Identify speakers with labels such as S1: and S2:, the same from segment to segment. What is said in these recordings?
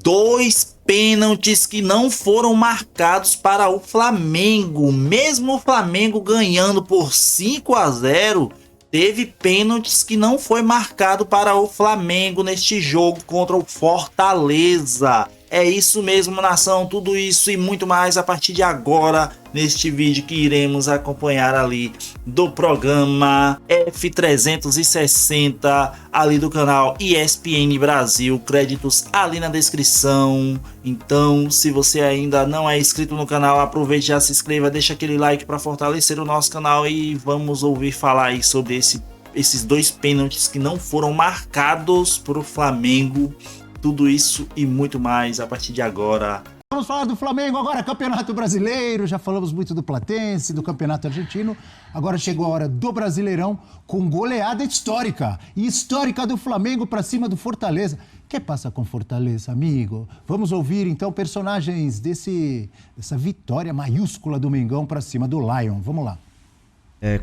S1: Dois pênaltis que não foram marcados para o Flamengo. Mesmo o Flamengo ganhando por 5-0, teve pênaltis que não foi marcado para o Flamengo neste jogo contra o Fortaleza. É isso mesmo, nação, tudo isso e muito mais a partir de agora neste vídeo que iremos acompanhar ali do programa F360 ali do canal ESPN Brasil, créditos ali na descrição. Então, se você ainda não é inscrito no canal, aproveite, já se inscreva, deixa aquele like para fortalecer o nosso canal e vamos ouvir falar aí sobre esses dois pênaltis que não foram marcados para o Flamengo. Tudo isso e muito mais a partir de agora.
S2: Vamos falar do Flamengo agora, Campeonato Brasileiro. Já falamos muito do Platense, do Campeonato Argentino. Agora chegou a hora do Brasileirão com goleada histórica. E histórica do Flamengo para cima do Fortaleza. O que passa com Fortaleza, amigo? Vamos ouvir então personagens dessa vitória maiúscula do Mengão para cima do Lion. Vamos lá.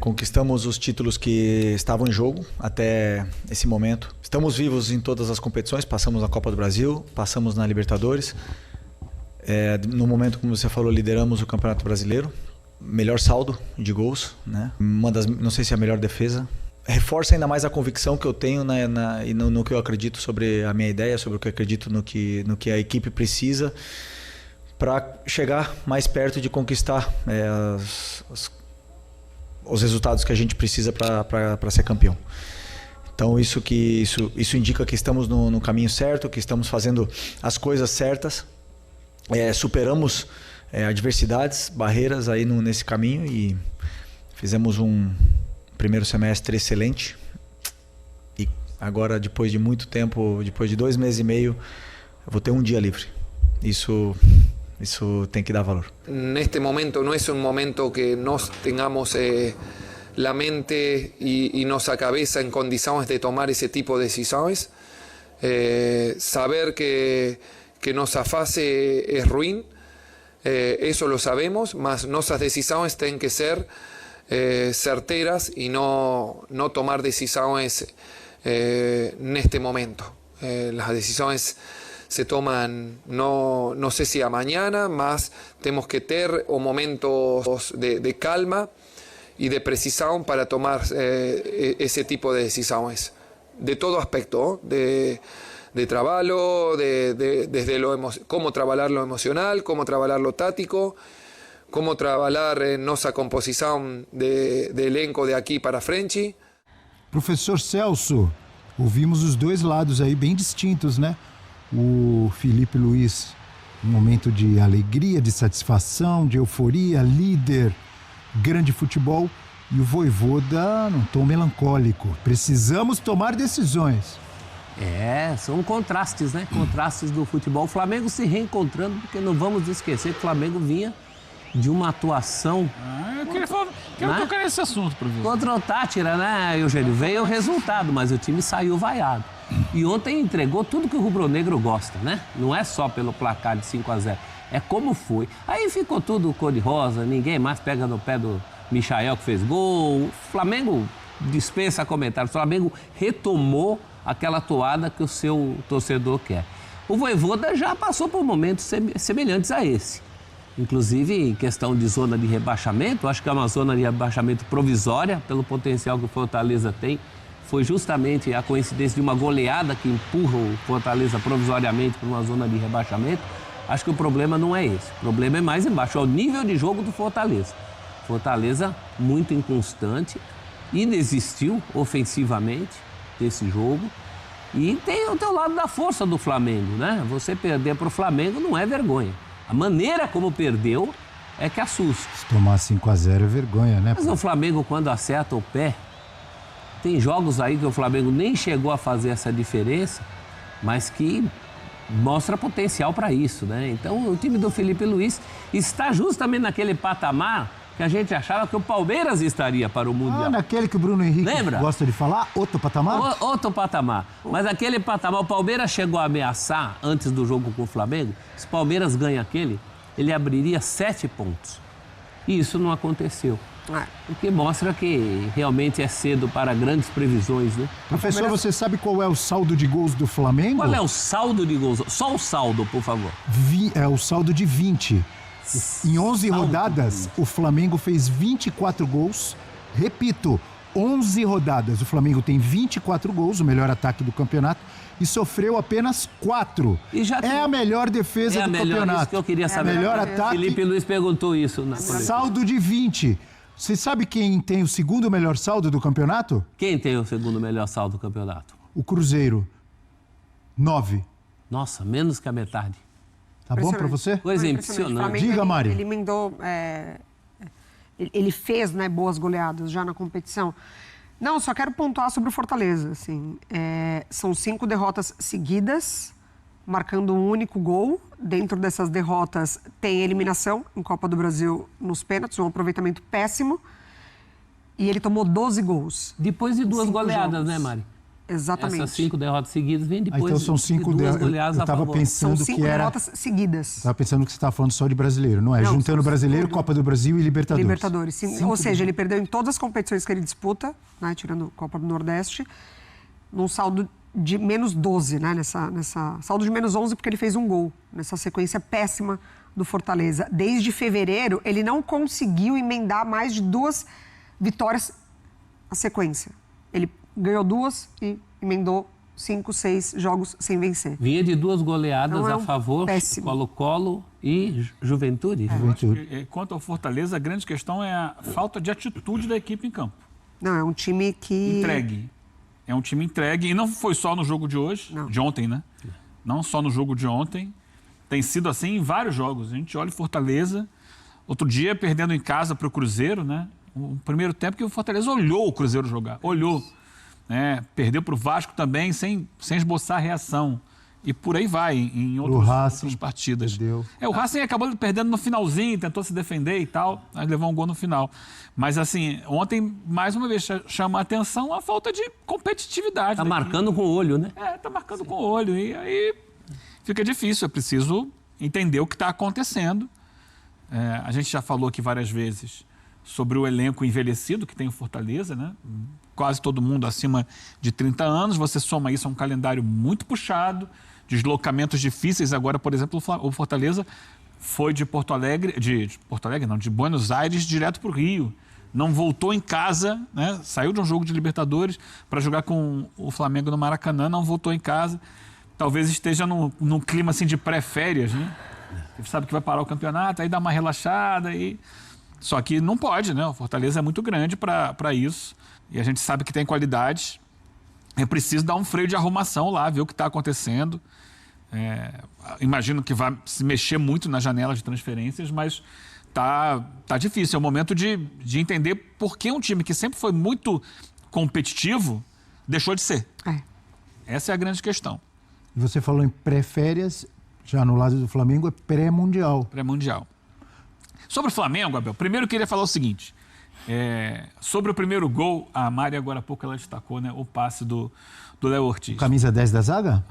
S3: Conquistamos os títulos que estavam em jogo até esse momento. Estamos vivos em todas as competições, passamos na Copa do Brasil, passamos na Libertadores. No momento, como você falou, lideramos o Campeonato Brasileiro. Melhor saldo de gols, né? Não sei se é a melhor defesa. Reforça ainda mais a convicção que eu tenho no que eu acredito sobre a minha ideia, sobre o que eu acredito no que a equipe precisa para chegar mais perto de conquistar os resultados que a gente precisa para ser campeão. Então isso indica que estamos no caminho certo, que estamos fazendo as coisas certas, superamos adversidades, barreiras aí nesse caminho e fizemos um primeiro semestre excelente. E agora, depois de muito tempo, depois de 2 meses e meio, eu vou ter um dia livre. Isso tem que dar valor.
S4: Neste momento no es un momento que nos tengamos la mente y nuestra cabeza en condiciones de tomar ese tipo de decisiones. Saber que nuestra fase es ruin, eso lo sabemos, mas nuestras decisiones tienen que ser certeras y no tomar decisiones en este momento. Las decisiones se toman, no sé si a mañana, mas tenemos que tener momentos de calma y de precisión para tomar ese tipo de decisiones. De todo aspecto, de trabajo, desde cómo trabajar lo emocional, cómo trabajar lo táctico, cómo trabajar nuestra composición de elenco de aquí para frente.
S2: Professor Celso, ouvimos os dois lados aí bem distintos, né? O Felipe Luiz, um momento de alegria, de satisfação, de euforia, líder, grande futebol. E o Vojvoda num tom melancólico. Precisamos tomar decisões.
S5: São contrastes, né? Contrastes do futebol. O Flamengo se reencontrando, porque não vamos esquecer que o Flamengo vinha de uma atuação...
S6: Quero tocar nesse assunto, professor.
S5: Contra o Tátira, né, Eugênio? Veio o resultado, mas o time saiu vaiado. E ontem entregou tudo que o rubro-negro gosta, né? Não é só pelo placar de 5-0, é como foi. Aí ficou tudo cor-de-rosa, ninguém mais pega no pé do Michael que fez gol. O Flamengo dispensa comentários, o Flamengo retomou aquela toada que o seu torcedor quer. O Vojvoda já passou por momentos semelhantes a esse. Inclusive, em questão de zona de rebaixamento, acho que é uma zona de rebaixamento provisória, pelo potencial que o Fortaleza tem. Foi justamente a coincidência de uma goleada que empurra o Fortaleza provisoriamente para uma zona de rebaixamento. Acho que o problema não é esse. O problema é mais embaixo, é o nível de jogo do Fortaleza. Fortaleza muito inconstante, inexistiu ofensivamente desse jogo. E tem o teu lado da força do Flamengo, né? Você perder para o Flamengo não é vergonha. A maneira como perdeu é que assusta.
S2: Se tomar 5-0 é vergonha, né?
S5: Mas o Flamengo, quando acerta o pé, tem jogos aí que o Flamengo nem chegou a fazer essa diferença, mas que mostra potencial para isso, né? Então, o time do Felipe Luiz está justamente naquele patamar que a gente achava que o Palmeiras estaria para o Mundial.
S2: Naquele que o Bruno Henrique gosta de falar, outro patamar?
S5: Outro patamar. Mas aquele patamar, o Palmeiras chegou a ameaçar antes do jogo com o Flamengo. Se o Palmeiras ganha aquele, ele abriria 7 pontos. E isso não aconteceu. O que mostra que realmente é cedo para grandes previsões, né?
S2: Professor, você sabe qual é o saldo de gols do Flamengo?
S5: Qual é o saldo de gols? Só o saldo, por favor.
S2: É o saldo de 20. Em 11 rodadas, o Flamengo fez 24 gols. Repito, 11 rodadas. O Flamengo tem 24 gols, o melhor ataque do campeonato, e sofreu apenas 4. É a melhor defesa do campeonato.
S5: Isso que eu queria saber.
S2: Melhor ataque.
S5: Felipe Luiz perguntou isso na coletiva.
S2: Saldo de 20. Você sabe quem tem o segundo melhor saldo do campeonato?
S5: Quem tem o segundo melhor saldo do campeonato?
S2: O Cruzeiro. 9.
S5: Nossa, menos que a metade.
S2: Tá bom pra você?
S5: Coisa impressionante.
S2: Diga, Mari.
S7: Ele emendou... Ele fez, né, boas goleadas já na competição. Não, só quero pontuar sobre o Fortaleza. Assim, são 5 derrotas seguidas, marcando um único gol. Dentro dessas derrotas tem eliminação em Copa do Brasil nos pênaltis, um aproveitamento péssimo. E ele tomou 12 gols.
S5: Depois de 2 goleadas,
S7: jogos.
S5: né, Mari?
S7: Exatamente.
S5: Essas 5 derrotas seguidas vêm depois
S2: então são 5
S5: de 2 goleadas
S2: eu
S5: a
S2: tava
S5: favor.
S2: pensando
S7: São 5
S2: que era...
S7: derrotas seguidas.
S2: Estava pensando que você estava falando só de brasileiro, não é?
S7: Não,
S2: Juntando
S7: são
S2: brasileiro,
S7: tudo.
S2: Copa do Brasil e Libertadores.
S7: Libertadores, sim. Ou seja, ele perdeu em todas as competições que ele disputa, né, tirando a Copa do Nordeste, num saldo de menos 12, né? Nessa saldo de menos 11, porque ele fez um gol nessa sequência péssima do Fortaleza. Desde fevereiro, ele não conseguiu emendar mais de 2 vitórias à sequência. Ele ganhou 2 e emendou 5, 6 jogos sem vencer.
S5: Vinha de 2 goleadas
S7: Então,
S5: a favor,
S7: péssimo.
S5: Colo-Colo e Juventude.
S6: Eu acho que, quanto ao Fortaleza, a grande questão é a falta de atitude da equipe em campo.
S7: Não, é um time que...
S6: Entregue. É um time entregue. E não foi só no jogo de hoje, de ontem, né? Não só no jogo de ontem. Tem sido assim em vários jogos. A gente olha o Fortaleza, outro dia perdendo em casa para o Cruzeiro, né? O primeiro tempo que o Fortaleza olhou o Cruzeiro jogar. Olhou. Né? Perdeu para o Vasco também sem esboçar reação. E por aí vai, em outras partidas.
S2: Perdeu.
S6: O Racing acabou perdendo no finalzinho, tentou se defender e tal, mas levou um gol no final. Mas assim, ontem, mais uma vez, chama a atenção a falta de competitividade.
S5: Tá marcando com o olho, né?
S6: Tá marcando com o olho. E aí fica difícil, é preciso entender o que está acontecendo. A gente já falou aqui várias vezes sobre o elenco envelhecido que tem o Fortaleza, né? Quase todo mundo acima de 30 anos. Você soma isso a um calendário muito puxado, deslocamentos difíceis. Agora, por exemplo, o Fortaleza foi de Porto Alegre, de Buenos Aires direto para o Rio. Não voltou em casa, né? Saiu de um jogo de Libertadores para jogar com o Flamengo no Maracanã, não voltou em casa. Talvez esteja num clima assim de pré-férias, né? Ele sabe que vai parar o campeonato, aí dá uma relaxada e... Só que não pode, né? O Fortaleza é muito grande para isso. E a gente sabe que tem qualidade. É preciso dar um freio de arrumação lá, ver o que está acontecendo. Imagino que vai se mexer muito na janela de transferências, mas tá difícil. É o momento de entender por que um time que sempre foi muito competitivo deixou de ser. Essa é a grande questão.
S2: Você falou em pré-férias, já no lado do Flamengo é pré-mundial.
S6: Pré-mundial. Sobre o Flamengo, Abel, primeiro eu queria falar o seguinte. Sobre o primeiro gol, a Mari agora há pouco ela destacou, né, o passe do Léo Ortiz.
S2: Camisa 10 da zaga?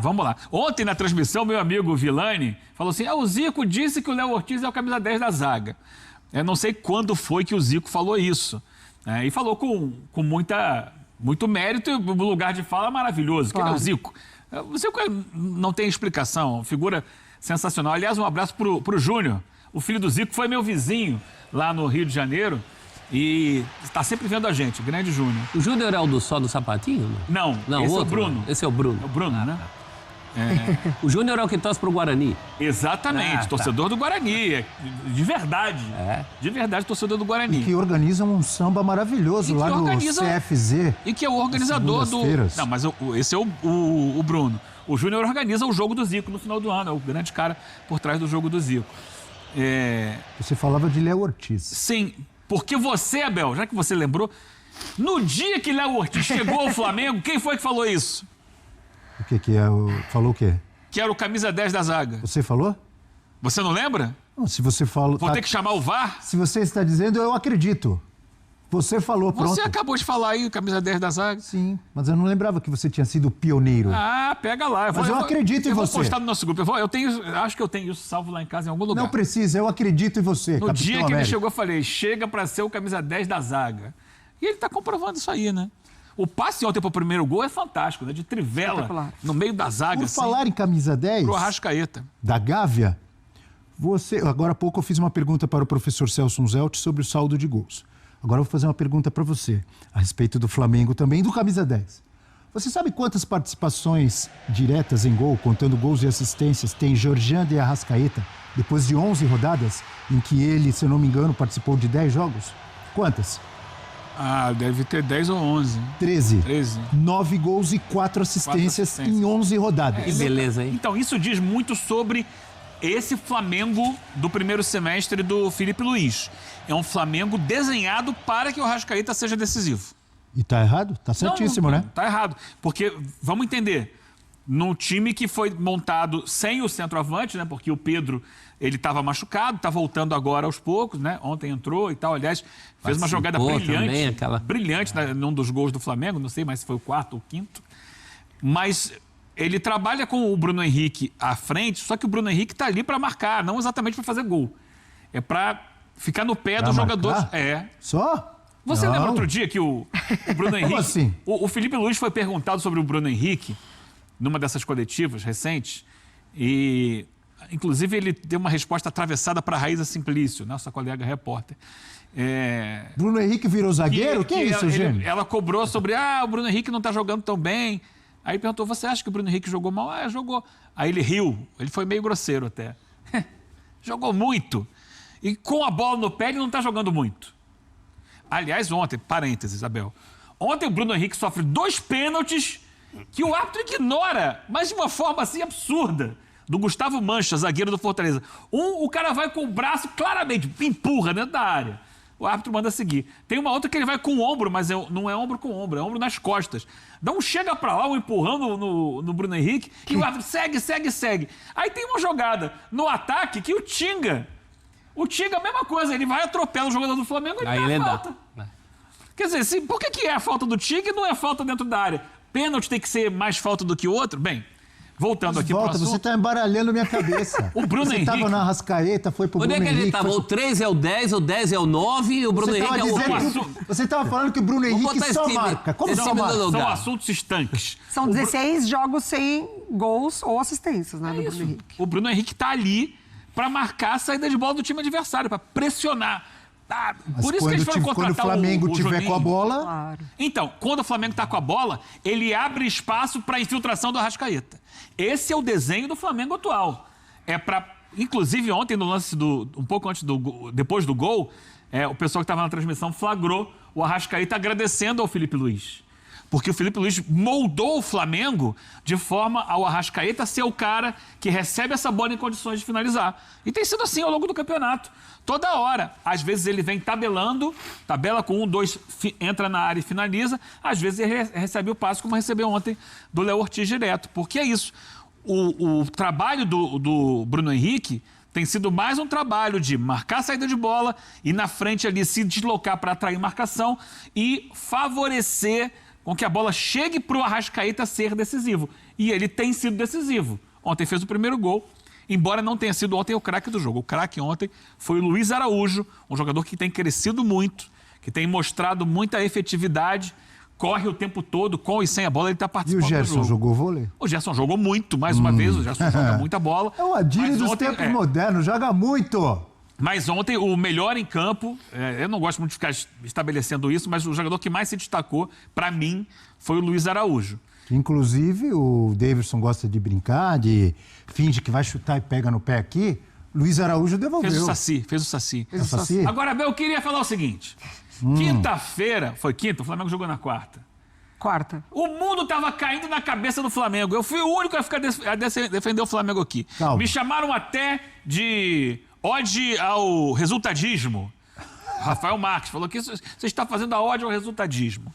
S6: Vamos lá. Ontem na transmissão, meu amigo Villani falou assim, o Zico disse que o Léo Ortiz é o camisa 10 da zaga. Eu não sei quando foi que o Zico falou isso. E falou com muito mérito e um lugar de fala maravilhoso. Claro. Que é o Zico. O Zico não tem explicação, figura sensacional. Aliás, um abraço pro Júnior. O filho do Zico foi meu vizinho lá no Rio de Janeiro e está sempre vendo a gente, grande Júnior.
S5: O Júnior é o do só do sapatinho?
S6: Não, esse
S5: outro,
S6: é o Bruno.
S5: Esse é o Bruno.
S6: É o Bruno, né?
S5: O Júnior é o que torce pro Guarani.
S6: Exatamente, torcedor do Guarani, de verdade. De verdade, torcedor do Guarani.
S2: E que organiza um samba maravilhoso lá no CFZ.
S6: E que é o organizador do... Não, mas esse é o Bruno. O Júnior organiza o jogo do Zico no final do ano, é o grande cara por trás do jogo do Zico.
S2: Você falava de Léo Ortiz.
S6: Sim, porque você, Abel, já que você lembrou, no dia que Léo Ortiz chegou ao Flamengo, quem foi que falou isso?
S2: O que é? Falou o quê?
S6: Que era o camisa 10 da zaga.
S2: Você falou?
S6: Você não lembra?
S2: Não, se você falou...
S6: Vou ter que chamar o VAR?
S2: Se você está dizendo, eu acredito. Você falou, pronto.
S6: Você acabou de falar aí, camisa 10 da zaga.
S2: Sim, mas eu não lembrava que você tinha sido pioneiro.
S6: Ah, pega lá.
S2: Mas eu acredito em você.
S6: Eu vou postar no nosso grupo. Acho que eu tenho isso salvo lá em casa em algum lugar.
S2: Não precisa, eu acredito em você,
S6: No
S2: Capitão
S6: dia que
S2: América.
S6: ele chegou, eu falei, chega pra ser o camisa 10 da zaga. E ele tá comprovando isso aí, né? O passe ontem pro primeiro gol é fantástico, né? De trivela, no meio da zaga.
S2: Por falar em camisa 10,
S6: pro Arrascaeta.
S2: da Gávea, agora há pouco eu fiz uma pergunta para o professor Celso Zelt sobre o saldo de gols. Agora eu vou fazer uma pergunta para você, a respeito do Flamengo também e do camisa 10. Você sabe quantas participações diretas em gol, contando gols e assistências, tem Georgian de Arrascaeta depois de 11 rodadas, em que ele, se eu não me engano, participou de 10 jogos? Quantas?
S6: Ah, deve ter 10 ou 11.
S2: 13.
S6: 13.
S2: 9 gols e 4 assistências em 11 rodadas.
S5: Que beleza, hein?
S6: Então, isso diz muito sobre esse Flamengo do primeiro semestre do Felipe Luiz. É um Flamengo desenhado para que o Arrascaeta seja decisivo.
S2: E tá errado? Tá certíssimo,
S6: não,
S2: né?
S6: Tá errado. Porque, vamos entender, num time que foi montado sem o centroavante, né? Porque o Pedro, ele estava machucado, tá voltando agora aos poucos, né? Ontem entrou e tal, aliás, fez uma jogada brilhante,
S5: também,
S6: brilhante num dos gols do Flamengo, não sei mais se foi o quarto ou o quinto, mas ele trabalha com o Bruno Henrique à frente, só que o Bruno Henrique tá ali para marcar, não exatamente para fazer gol. É para ficar no pé do jogador. É.
S2: Só?
S6: Você
S2: Não.
S6: lembra outro dia que o Bruno Henrique...
S2: Como assim?
S6: O Felipe Luiz foi perguntado sobre o Bruno Henrique numa dessas coletivas recentes e, inclusive, ele deu uma resposta atravessada para a Raíza Simplício, nossa colega repórter.
S2: Bruno Henrique virou zagueiro? Que é isso, Gêmeo?
S6: Ela cobrou sobre, o Bruno Henrique não está jogando tão bem. Aí perguntou, você acha que o Bruno Henrique jogou mal? Ah, jogou. Aí ele riu, ele foi meio grosseiro até. Jogou muito. E com a bola no pé ele não está jogando muito. Aliás, ontem, parênteses, Isabel, ontem o Bruno Henrique sofre 2 pênaltis que o árbitro ignora, mas de uma forma assim absurda, do Gustavo Mancha, zagueiro do Fortaleza. O cara vai com o braço claramente, empurra dentro da área. O árbitro manda seguir. Tem uma outra que ele vai com o ombro, mas não é ombro com ombro, é ombro nas costas. Dá um chega pra lá, um empurrão no Bruno Henrique, e o árbitro segue. Aí tem uma jogada no ataque que o Tinga, a mesma coisa, ele vai atropela o jogador do Flamengo e ele dá falta. Quer dizer, por que é a falta do Tinga e não é falta dentro da área? Pênalti tem que ser mais falta do que o outro? Bem, voltando aqui pro assunto...
S2: Você tá embaralhando minha cabeça.
S6: O Bruno
S2: você
S6: Henrique...
S2: tava na Arrascaeta, foi pro
S5: Onde
S2: Bruno
S5: é que ele
S2: Henrique...
S5: estava? O 3 é o 10, o 10 é o 9 e o Bruno Henrique é o 11.
S2: Você tava falando que o Bruno Henrique só marca. Como só marca?
S6: São assuntos estanques.
S7: São 16 jogos sem gols ou assistências, né, do Bruno Henrique.
S6: O Bruno Henrique tá ali para marcar a saída de bola do time adversário, para pressionar.
S2: Mas
S6: por isso que eles foram contratar
S2: quando o Flamengo tiver
S6: Juninho.
S2: com a bola...
S7: Claro.
S6: Então, quando o Flamengo tá com a bola, ele abre espaço para a infiltração do Arrascaeta. Esse é o desenho do Flamengo atual. É para, inclusive ontem no lance um pouco antes depois do gol, o pessoal que estava na transmissão flagrou o Arrascaeta agradecendo ao Felipe Luiz. Porque o Felipe Luiz moldou o Flamengo de forma ao Arrascaeta ser o cara que recebe essa bola em condições de finalizar. E tem sido assim ao longo do campeonato. Toda hora. Às vezes ele vem tabelando, tabela com 1, 2, entra na área e finaliza. Às vezes ele recebe o passe, como recebeu ontem do Léo Ortiz direto. Porque é isso. O trabalho do Bruno Henrique tem sido mais um trabalho de marcar a saída de bola e na frente ali se deslocar para atrair marcação e favorecer com que a bola chegue para o Arrascaeta ser decisivo. E ele tem sido decisivo. Ontem fez o primeiro gol, embora não tenha sido ontem o craque do jogo. O craque ontem foi o Luiz Araújo, um jogador que tem crescido muito, que tem mostrado muita efetividade, corre o tempo todo, com e sem a bola, ele está participando do jogo.
S2: E o Gerson jogou vôlei?
S6: O Gerson jogou muito, mais uma vez, o Gerson joga muita bola.
S2: É o Adílio dos tempos modernos, joga muito.
S6: Mas ontem, o melhor em campo, eu não gosto muito de ficar estabelecendo isso, mas o jogador que mais se destacou, para mim, foi o Luiz Araújo.
S2: Inclusive, o Davidson gosta de brincar, de finge que vai chutar e pega no pé aqui. Luiz Araújo devolveu.
S6: Fez o Saci.
S2: Fez o Saci.
S6: Agora, eu queria falar o seguinte. Quinta-feira, foi quinta? O Flamengo jogou na quarta.
S7: Quarta.
S6: O mundo tava caindo na cabeça do Flamengo. Eu fui o único a defender o Flamengo aqui.
S2: Calma.
S6: Me chamaram até de ode ao resultadismo. Rafael Marques falou que você está fazendo a ode ao resultadismo.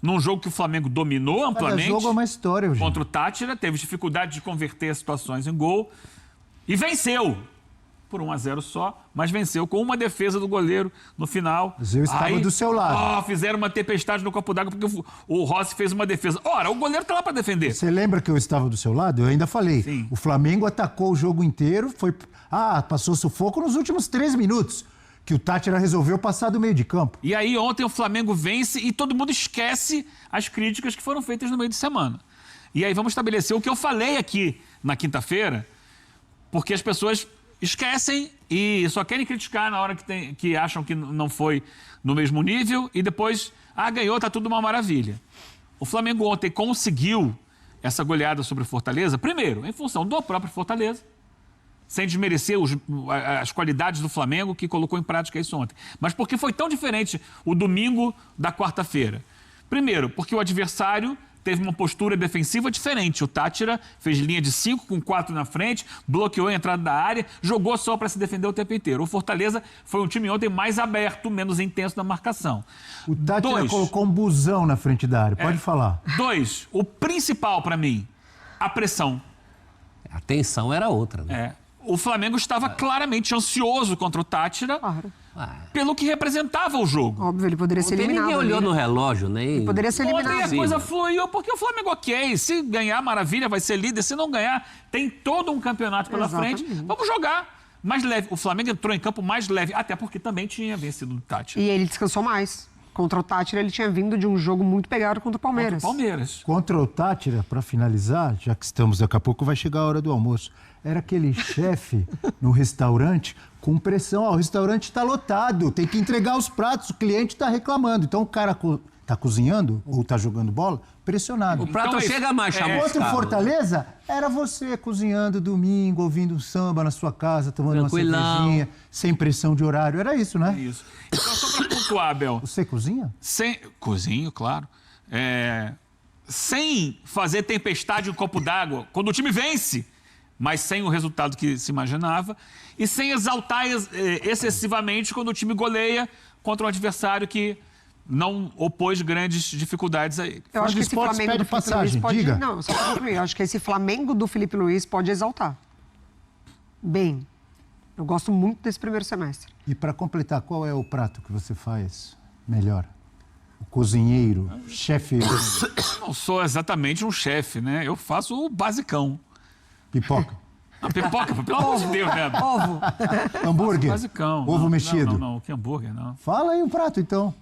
S6: Num jogo que o Flamengo dominou amplamente.
S2: Cada jogo é uma história,
S6: contra o Tátira, teve dificuldade de converter as situações em gol e venceu. por 1-0 só, mas venceu com uma defesa do goleiro no final.
S2: Mas eu estava do seu lado.
S6: Fizeram uma tempestade no copo d'água porque o Rossi fez uma defesa. Ora, o goleiro tá lá para defender.
S2: Você lembra que eu estava do seu lado? Eu ainda falei.
S6: Sim.
S2: O Flamengo atacou o jogo inteiro, passou sufoco nos últimos 3 minutos, que o Tátira resolveu passar do meio de campo.
S6: E aí ontem o Flamengo vence e todo mundo esquece as críticas que foram feitas no meio de semana. E aí vamos estabelecer o que eu falei aqui na quinta-feira, porque as pessoas esquecem e só querem criticar na hora que acham que não foi no mesmo nível e depois, ganhou, tá tudo uma maravilha. O Flamengo ontem conseguiu essa goleada sobre o Fortaleza, primeiro, em função do próprio Fortaleza, sem desmerecer as qualidades do Flamengo, que colocou em prática isso ontem. Mas por que foi tão diferente o domingo da quarta-feira? Primeiro, porque o adversário teve uma postura defensiva diferente. O Tátira fez linha de 5 com 4 na frente, bloqueou a entrada da área, jogou só para se defender o tempo inteiro. O Fortaleza foi um time ontem mais aberto, menos intenso na marcação.
S2: O Tátira colocou um busão na frente da área. Pode falar.
S6: 2, o principal para mim, a pressão.
S5: A tensão era outra, né?
S6: O Flamengo estava claramente ansioso contra o Tátira, pelo que representava o jogo.
S7: Óbvio, ele poderia ser
S5: Ontem
S7: eliminado.
S5: ninguém olhou no relógio, nem...
S7: Ele poderia ser eliminado.
S6: Ontem a coisa fluiu, porque o Flamengo, ok, se ganhar, maravilha, vai ser líder. Se não ganhar, tem todo um campeonato pela frente. Vamos jogar mais leve. O Flamengo entrou em campo mais leve, até porque também tinha vencido o Tátira.
S7: E ele descansou mais. Contra o Tátira, ele tinha vindo de um jogo muito pegado contra o Palmeiras.
S2: Contra o Tátira, para finalizar, já que estamos daqui a pouco, vai chegar a hora do almoço. Era aquele chefe no restaurante com pressão. O restaurante está lotado, tem que entregar os pratos, o cliente está reclamando. Então o cara está cozinhando ou está jogando bola, pressionado.
S5: O prato
S6: Então,
S5: chega mais chamado.
S2: Contra o Fortaleza, era você cozinhando domingo, ouvindo um samba na sua casa, tomando uma cervejinha, sem pressão de horário. Era isso, né?
S6: Isso. Então, só para pontuar, Abel.
S2: Você cozinha?
S6: Cozinho, claro. Sem fazer tempestade em um copo d'água, quando o time vence, mas sem o resultado que se imaginava, e sem exaltar excessivamente quando o time goleia contra um adversário que não opôs grandes dificuldades a ele.
S7: Eu acho que esse Flamengo do Felipe Luiz pode...
S2: diga.
S7: Não, só para concluir. Eu acho que esse Flamengo do Felipe Luiz pode exaltar. Bem, eu gosto muito desse primeiro semestre.
S2: E para completar, qual é o prato que você faz melhor? O cozinheiro, chefe...
S6: Eu não sou exatamente um chefe, né? Eu faço o basicão.
S2: Pipoca.
S6: A pipoca, pelo amor de Deus, né?
S7: Ovo.
S2: Hambúrguer.
S6: Basicão.
S2: Ovo mexido.
S6: Não, que hambúrguer, não.
S2: Fala aí um prato, então.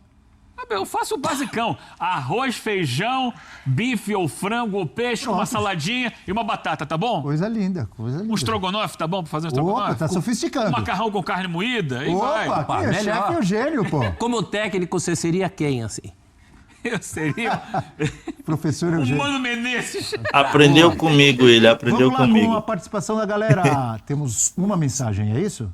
S6: Eu faço o basicão. Arroz, feijão, bife ou frango ou peixe, uma saladinha e uma batata, tá bom?
S2: Coisa linda, coisa linda.
S6: Um estrogonofe, tá bom pra fazer um estrogonofe?
S2: Opa, tá sofisticando.
S6: Um macarrão com carne moída, e vai.
S2: Opa, é chefe Eugênio, pô.
S5: Como técnico, você seria quem, assim?
S6: Eu seria
S2: Professor
S6: o
S2: Eugênio.
S6: Mano Menezes.
S1: Aprendeu comigo ele, aprendeu
S2: Vamos lá
S1: comigo.
S2: com a participação da galera. Temos uma mensagem, é isso?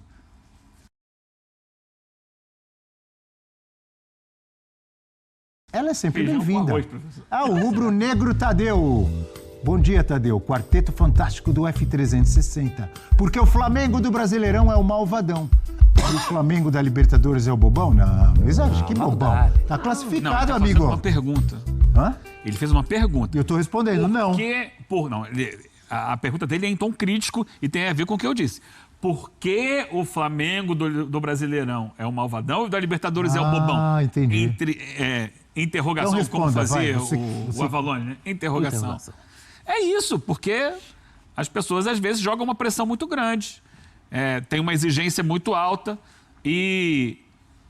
S2: Ela é sempre
S6: Feijão com
S2: bem-vinda.
S6: arroz, professor.
S2: O rubro-negro Tadeu. Bom dia, Tadeu. Quarteto fantástico do F360. Porque o Flamengo do Brasileirão é o malvadão. E o Flamengo da Libertadores é o bobão? Não exagero, que bobão.
S5: maldade.
S2: Tá
S6: Não,
S2: classificado,
S6: ele tá
S2: amigo.
S6: fazendo uma pergunta.
S2: Hã?
S6: Ele fez uma pergunta.
S2: Eu tô respondendo, não.
S6: A pergunta dele é em tom crítico e tem a ver com o que eu disse. Por que o Flamengo do Brasileirão é o malvadão e o da Libertadores é o bobão?
S2: Ah, entendi.
S6: Interrogação,
S2: Então responda,
S6: como fazia
S2: vai, você-
S6: o Avalone, né? Interrogação. É isso, porque as pessoas às vezes jogam uma pressão muito grande, tem uma exigência muito alta e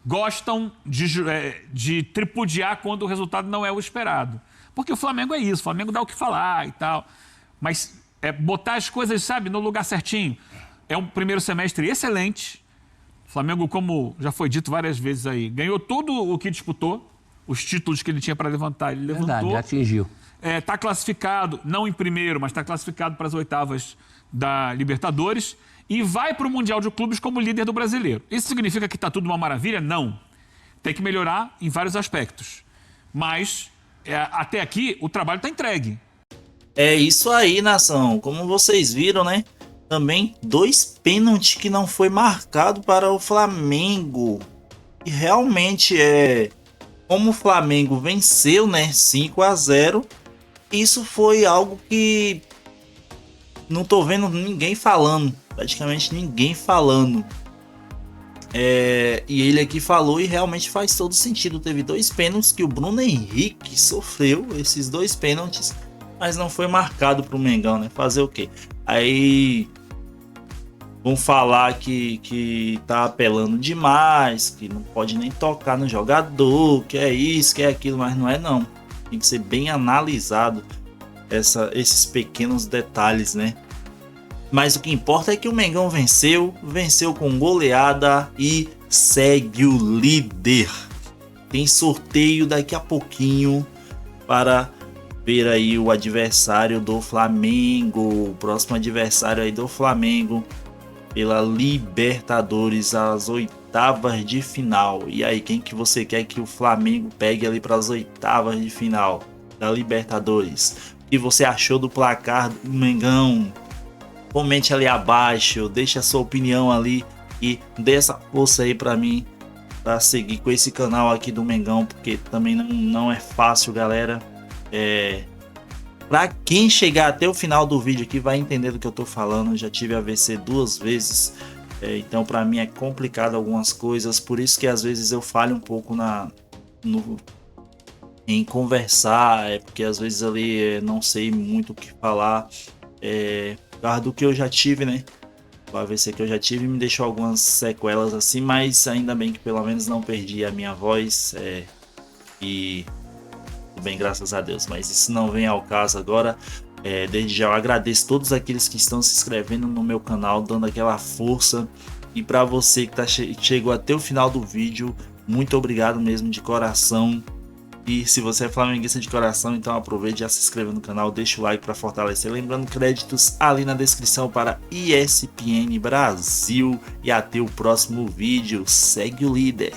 S6: gostam de tripudiar quando o resultado não é o esperado. Porque o Flamengo é isso, o Flamengo dá o que falar e tal. Mas botar as coisas, sabe, no lugar certinho. É um primeiro semestre excelente. O Flamengo, como já foi dito várias vezes aí, ganhou tudo o que disputou. Os títulos que ele tinha para levantar, ele levantou.
S5: Verdade, atingiu.
S6: Está classificado, não em primeiro, mas está classificado para as oitavas da Libertadores e vai para o Mundial de Clubes como líder do Brasileiro. Isso significa que está tudo uma maravilha? Não. Tem que melhorar em vários aspectos. Mas, até aqui, o trabalho está entregue.
S1: É isso aí, nação. Como vocês viram, né? Também 2 pênaltis que não foi marcado para o Flamengo. E realmente como o Flamengo venceu, né, 5-0, isso foi algo que não tô vendo ninguém falando, praticamente ninguém falando. E ele aqui falou e realmente faz todo sentido. Teve 2 pênaltis que o Bruno Henrique sofreu, esses 2 pênaltis, mas não foi marcado pro Mengão, né? Fazer o quê? Aí vão falar que tá apelando demais, que não pode nem tocar no jogador, que é isso, que é aquilo, mas não é não. Tem que ser bem analisado esses pequenos detalhes, né? Mas o que importa é que o Mengão venceu com goleada e segue o líder. Tem sorteio daqui a pouquinho para ver aí o adversário do Flamengo, o próximo adversário aí do Flamengo pela Libertadores, as 8ª de final. E aí, quem que você quer que o Flamengo pegue ali para as 8ª de final da Libertadores? O que você achou do placar do Mengão? Comente ali abaixo, deixa a sua opinião ali e dê essa força aí para mim, para seguir com esse canal aqui do Mengão, porque também não é fácil, galera. Para quem chegar até o final do vídeo aqui vai entender do que eu tô falando. Eu já tive AVC 2 vezes, então para mim é complicado algumas coisas, por isso que às vezes eu falho um pouco em conversar, porque às vezes ali não sei muito o que falar. Por causa do que eu já tive, né? O AVC que eu já tive me deixou algumas sequelas assim, mas ainda bem que pelo menos não perdi a minha voz. E tudo bem, graças a Deus. Mas isso não vem ao caso agora. Desde já eu agradeço todos aqueles que estão se inscrevendo no meu canal, dando aquela força. E para você que chegou até o final do vídeo, muito obrigado mesmo de coração. E se você é flamenguista de coração, então aproveite e já se inscreva no canal, deixa o like para fortalecer. Lembrando, créditos ali na descrição para ESPN Brasil. E até o próximo vídeo. Segue o líder.